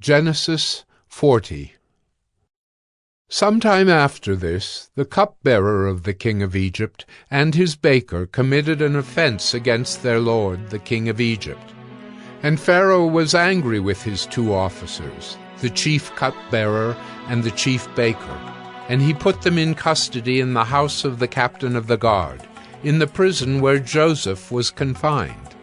Genesis 40. Sometime after this, the cupbearer of the king of Egypt and his baker committed an offense against their lord, the king of Egypt. And Pharaoh was angry with his two officers, the chief cupbearer and the chief baker, and he put them in custody in the house of the captain of the guard, in the prison where Joseph was confined.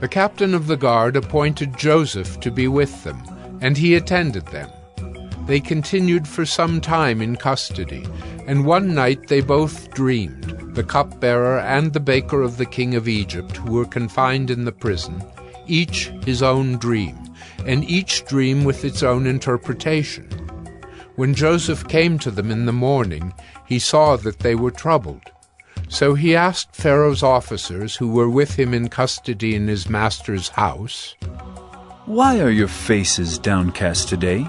The captain of the guard appointed Joseph to be with them, and he attended them. They continued for some time in custody, and one night they both dreamed, the cupbearer and the baker of the king of Egypt, who were confined in the prison, each his own dream, and each dream with its own interpretation. When Joseph came to them in the morning, he saw that they were troubled. So he asked Pharaoh's officers, who were with him in custody in his master's house, "Why are your faces downcast today?"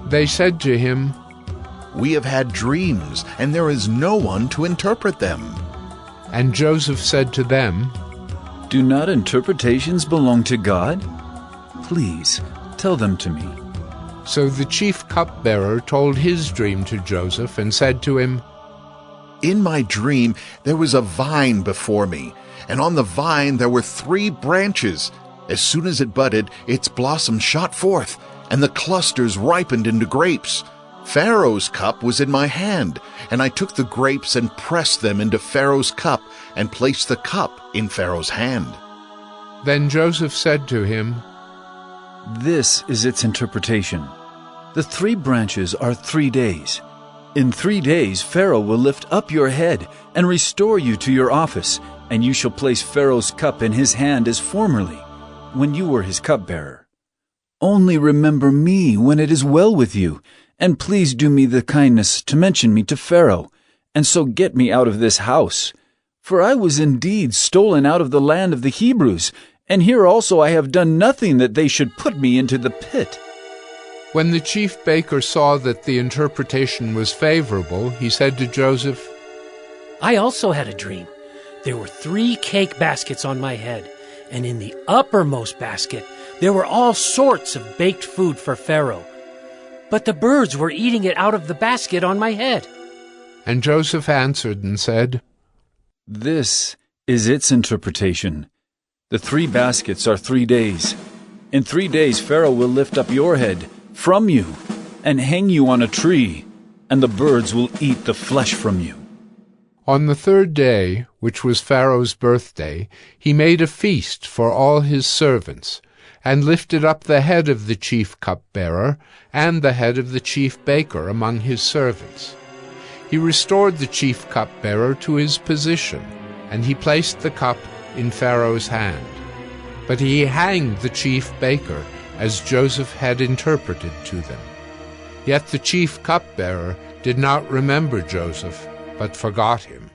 They said to him, "We have had dreams, and there is no one to interpret them." And Joseph said to them, "Do not interpretations belong to God? Please, tell them to me." So the chief cupbearer told his dream to Joseph and said to him, "In my dream there was a vine before me, and on the vine there were 3 branches. As soon as it budded, its blossoms shot forth, and the clusters ripened into grapes. Pharaoh's cup was in my hand, and I took the grapes and pressed them into Pharaoh's cup and placed the cup in Pharaoh's hand." Then Joseph said to him, This is its interpretation. The 3 branches are 3 days. In 3 days Pharaoh will lift up your head and restore you to your office, and you shall place Pharaoh's cup in his hand as formerly, when you were his cupbearer. Only remember me when it is well with you, and please do me the kindness to mention me to Pharaoh, and so get me out of this house. For I was indeed stolen out of the land of the Hebrews, and here also I have done nothing that they should put me into the pit." When the chief baker saw that the interpretation was favorable, he said to Joseph, "I also had a dream. There were 3 cake baskets on my head, and in the uppermost basket there were all sorts of baked food for Pharaoh. But the birds were eating it out of the basket on my head." And Joseph answered and said, This is its interpretation. The 3 baskets are 3 days. In 3 days Pharaoh will lift up your head from you and hang you on a tree, and the birds will eat the flesh from you. On the 3rd day, which was Pharaoh's birthday, he made a feast for all his servants, and lifted up the head of the chief cupbearer and the head of the chief baker among his servants. He restored the chief cupbearer to his position, and he placed the cup in Pharaoh's hand. But he hanged the chief baker, as Joseph had interpreted to them. Yet the chief cupbearer did not remember Joseph, but forgot him.